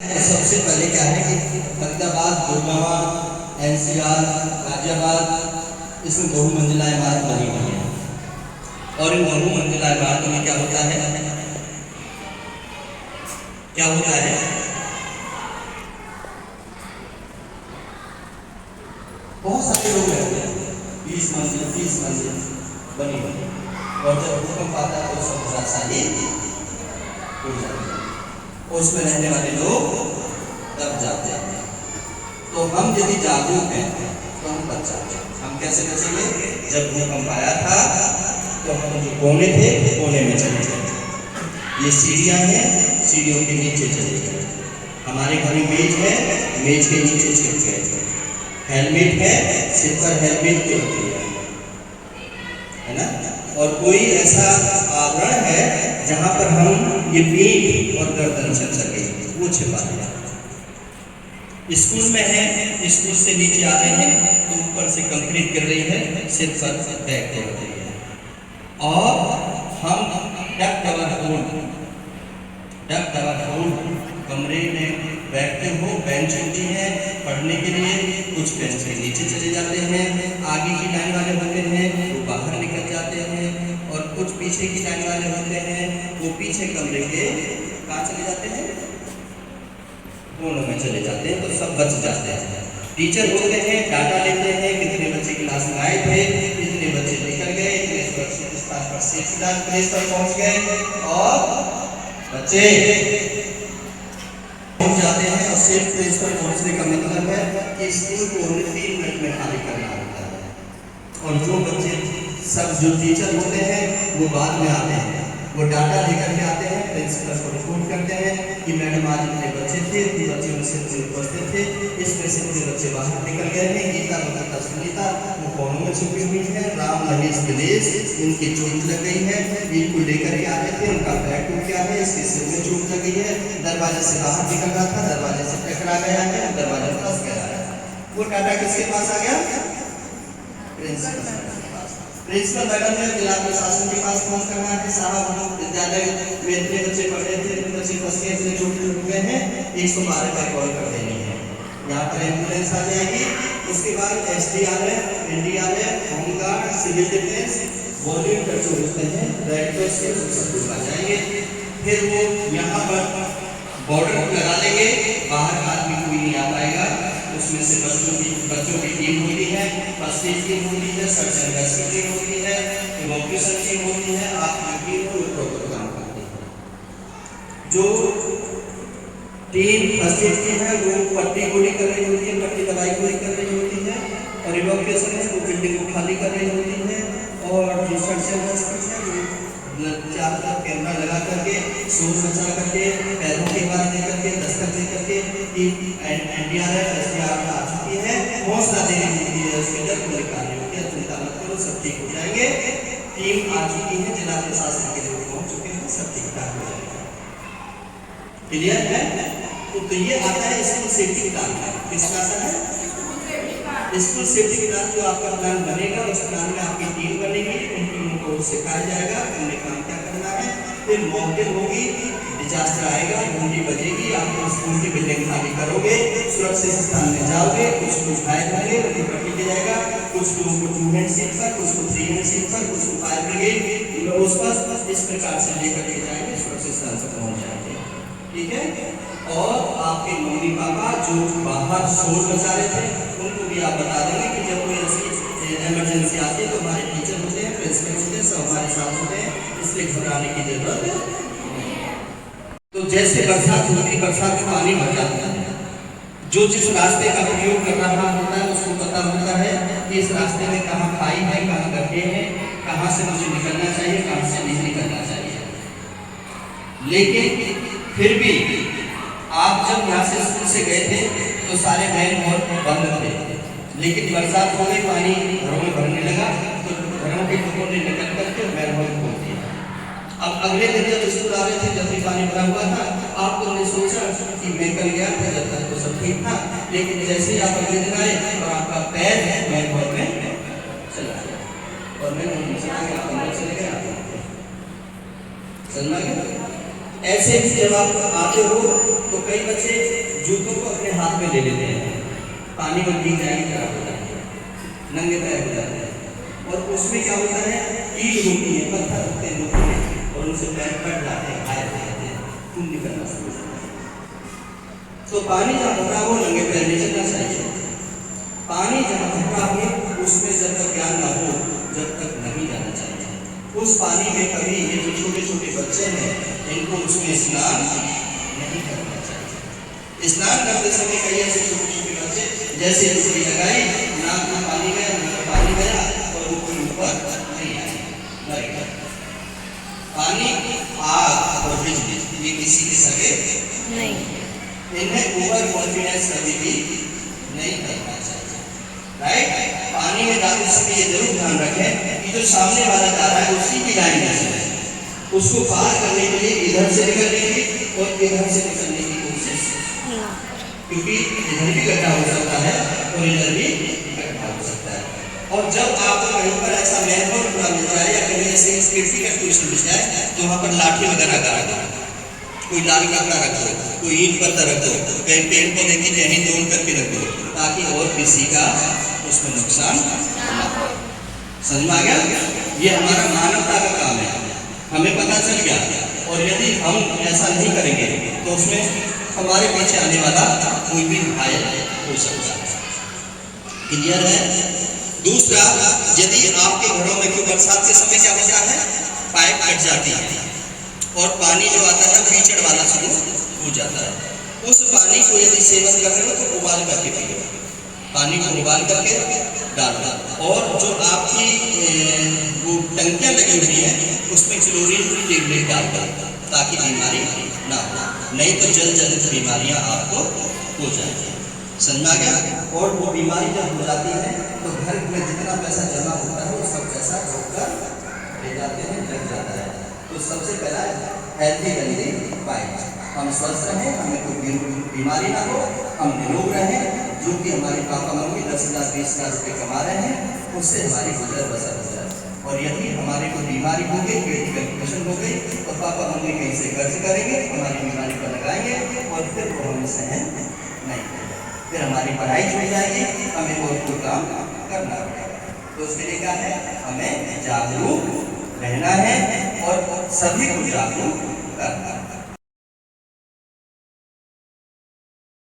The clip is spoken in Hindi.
तो सबसे पहले क्या है कि फरीदाबाद, गुड़गांव, एनसीआर, गाजियाबाद इसमें बहुमंजिला इमारत बनी हुई है। और इन बहुमंजिला इमारतों में क्या होता है, बहुत सारे लोग रहते हैं, 20 मंजिल 30 मंजिल बनी हुई है। और जब भूकंप आता है तो सब राजशाही टूट जाती है और उसमें रहने वाले लोग दब जाते हैं। तो हम यदि जागरूक हैं तो हम बच जाते हैं। हम कैसे बचेंगे? जब भूकंप आया था तो हम जो कोने थे कोने में चले गए, ये सीढ़ियाँ हैं, सीढ़ियों के नीचे चले गए। हमारे घर में मेज है, मेज के नीचे छिप गए। हेलमेट है, सिर पर हेलमेट के है ना। और कोई ऐसा आवरण है जहाँ पर हम ये पीठ और गर्दन चल सके, वो छिपा है। स्कूल में है, स्कूल से नीचे आ रहे हैं तो ऊपर से कंक्रीट गिर रही है, सिर पर बैग गिर रही है। और हम डक कमरे में बैठते हो, बेंच होती है पढ़ने के लिए, कुछ बेंच के नीचे चले जाते हैं, आगे की लाइन वाले होते हैं वो बाहर निकल जाते हैं, और कुछ पीछे की लाइन वाले होते हैं वो पीछे कमरे के कहाँ चले जाते हैं, कोनों में चले जाते हैं। तो सब बच जाते हैं। टीचर होते हैं, डाटा लेते हैं कितने बच्चे क्लास में आए थे, कितने बच्चे निकल गए, इतने सुरक्षित स्थान पर सेफ प्लेस पर पहुंच गए, और बच्चे पहुंच जाते हैं। और सेफ प्लेस पर पहुंचने का मतलब है कि स्कूल को 3 मिनट में खाली करना होता है। और जो बच्चे सब जो टीचर होते हैं वो बाद में आते हैं, वो डाटा लेकर के आते हैं, प्रिंसिपल को रिपोर्ट करते हैं कि मैडम आज इतने बच्चे थे, इतने बच्चे उनसे उपस्थित थे, इसमें से इतने बच्चे बाहर निकल गए हैं, गीता बगीता सुनीता वो कोनों में छुपी हुई है, राम महेश दिनेश इनकी चोट लग गई है, इनको लेकर के आ रहे थे, उनका पैर टूट गया है, इसके सिर में चोट लगी है, दरवाजे से बाहर निकल रहा था, दरवाजे से टकरा गया है, दरवाजा फंस गया है। वो डाटा किसके पास आ गया? प्रिंसिपल मैडम ने जिला प्रशासन के पास फोन करना है कि साहब हम विद्यालय में इतने बच्चे पढ़ रहे थे, इतने बच्चे फंस गए, इतने चोट लग गए हैं, 112 पर कॉल कर देनी है। यहाँ पर एम्बुलेंस आ जाएगी, उसके बाद SDRF, NDRF, home guard, civil defence, volunteer जो होते हैं, रेड क्रॉस के सब लोग आ जाएंगे। फिर वो यहाँ पर बॉर्डर को लगा लेंगे, बाहर का आदमी कोई नहीं आ पाएगा। उसमें से बच्चों की टीम होती है, फर्स्ट एड टीम होती है, सर्च एंड रेस्क्यू टीम होती है, इवैक्यूएशन टीम होती है, आपकी टीम को प्रॉपर काम करती है। जो टीम फर्स्ट एड की है वो पट्टी गोली कर रही होती है, पट्टी दवाई गोली कर रही होती है, और इवैक्यूएशन है वो बिल्डिंग को खाली कर रही होती है, और जो सर्च एंड रेस्क्यू है वो चारों तरफ कैमरा लगा करके, शोर मचा करके, पैरों के बाहर लेकर के, दस्तक दे करके NDRF SDRF आ चुकी है, हौसला देने होती है, उसके डर को निकालनी होती है, चिंता मत करो सब ठीक हो जाएंगे, टीम आ चुकी है, जिला प्रशासन के लोग पहुंच चुके हैं, सब ठीक ठाक हो जाएगा। क्लियर है? तो ये आता है स्कूल सेफ्टी प्लान। किस क्लास है? School safety plan. जो आपका प्लान बनेगा उस प्लान में आपकी टीम बनेगी, उन टीमों को सिखाया जाएगा हमने काम क्या करना है। फिर मॉकड्रिल होगी, डिजास्टर आएगा, घंटी बजेगी, आप स्कूल की बिल्डिंग खाली करोगे, सुरक्षित स्थान में जाओगे, कुछ लोग घायल होंगे, उनको पट्टी किया जाएगा, कुछ लोगों को 2 हैंड सीट पर, कुछ को 3 हैंड सीट पर, कुछ को फायर ब्रिगेड उस पर, इस प्रकार से लेकर के जाएंगे, सुरक्षित स्थान पर पहुँच जाएंगे। ठीक है? और आपके मम्मी पापा जो बाहर शोर मचा रहे थे उनको भी आप बता देंगे कि जब कोई ऐसी इमरजेंसी आती है तो हमारे टीचर होते हैं, प्रिंसिपल होते हैं, सब हमारे साथ होते हैं, इसलिए घबराने की जरूरत है। तो जैसे बरसात होती है, बरसात में पानी भर जाता है, जो जिस रास्ते का प्रयोग कर रहा होता है उसको पता होता है कि इस रास्ते में कहाँ खाई है, कहाँ गड्ढे हैं, कहाँ से मुझे निकलना चाहिए, कहाँ से नहीं निकलना चाहिए। लेकिन फिर भी आप जब यहाँ से स्कूल से गए थे तो सारे मैन हॉल बंद थे, लेकिन बरसात हो गई, पानी घरों में भरने लगा, तो घरों के लोगों ने निकल करके मैन हॉल खोल दिया। अब अगले दिन जब स्कूल आ रहे थे, जब भी पानी भरा हुआ था, आप लोगों ने सोचा कि मैं कल गया था, जब तक तो सब ठीक था, लेकिन जैसे ही आप अगले दिन आए और आपका पैर मैन हॉल में चला गया, और मैन हॉल में चला गया, अंदर चले गया, चलना गया। ऐसे ही जब आप आते हो तो कई बच्चे जूतों को अपने हाथ में ले लेते हैं, पानी में भीग जाएंगे, खराब हो जाएंगे, नंगे पैर हो जाते हैं, और उसमें क्या होता है, कील होती है, पत्थर होते हैं जूतों में, और उनसे पैर कट जाते हैं, घायल हो जाते हैं, खून निकलना शुरू हो जाता है। तो पानी जहाँ भरा हो नंगे पैर नहीं चलना चाहिए। पानी जहाँ भरा हो उसमें जब तक ज्ञान न हो जब तक नहीं जाना चाहिए। उस पानी में कभी ये जो छोटे छोटे बच्चे हैं इनको उसमें स्नान नहीं करना चाहिए। स्नान करते समय कई ऐसे छोटे छोटे बच्चे जैसे डुबकी लगाई, नाक में पानी गया, मुंह में पानी गया और ऊपर नहीं आए, मर गए। पानी, आग और बिजली ये किसी के सगे नहीं, इन्हें ओवर कॉन्फिडेंस कभी भी नहीं करना चाहिए। राइट? पानी में जाते समय ये जरूर ध्यान रखें कि जो सामने वाला जा रहा है उसी की लाइन में है, उसको पार करने के लिए इधर से निकलने की और इधर से निकलने की कोशिश, क्योंकि इधर भी गड्ढा हो सकता है और इधर भी गड्ढा हो सकता है। और जब आपको कहीं पर ऐसा मैनहोल पूरा मिल जाए या कहीं ऐसे क्रिटिकल पोजीशन मिल जाए तो वहाँ पर लाठी वगैरह गाड़ दो, कोई लाल कपड़ा रख दो, कोई ईंट पत्थर रख दो, कहीं पेड़ पौधे की टहनी तोड़ करके रख दो, ताकि और किसी का उसमें नुकसान ना हो। समझ में आ गया? ये हमारा मानवता का काम है, हमें पता चल गया, और यदि हम ऐसा नहीं करेंगे तो उसमें हमारे पीछे आने वाला कोई भी घायल हो सकता है। क्लियर है? दूसरा, यदि आपके घरों में क्यों बरसात के समय क्या होता है, पाइप कट जाती है और पानी जो आता है कीचड़ वाला शुरू हो जाता है। उस पानी को यदि सेवन कर रहे हो तो उबाल करके पियो, पानी को उबाल करके डालो, और जो आपकी वो टंकियाँ लगी हुई हैं उसमें क्लोरीन की टेबलेट डाल दो ताकि बीमारी ना हो, नहीं तो जल्द जल्द बीमारियाँ आपको हो जाएंगी। समझ में आ गया? और वो बीमारी जब हो जाती है तो घर में जितना पैसा जमा होता है वो सब पैसा डॉक्टर ले जाते हैं, लग जाता है। तो सबसे पहला हेल्थी हेल्थी बाइक, हम स्वस्थ रहें, हमें कोई बीमारी ना हो, हम निरोग रहें, जो कि हमारे पापा मम्मी 10,000 20,000 रुपये कमा रहे हैं उससे हमारी गुजर बसर हो जाए। और यदि हमारे कोई बीमारी हो गई, क्रिटिकल कंडीशन हो गई तो पापा मम्मी कहीं से कर्ज करेंगे, हमारी बीमारी पर लगाएंगे और फिर वो हमें सहन नहीं करेंगे, फिर हमारी पढ़ाई छूट जाएगी, हमें और कोई काम करना पड़ेगा। तो उसके लिए क्या है, हमें जागरूक रहना है और सभी को जागरूक करना है।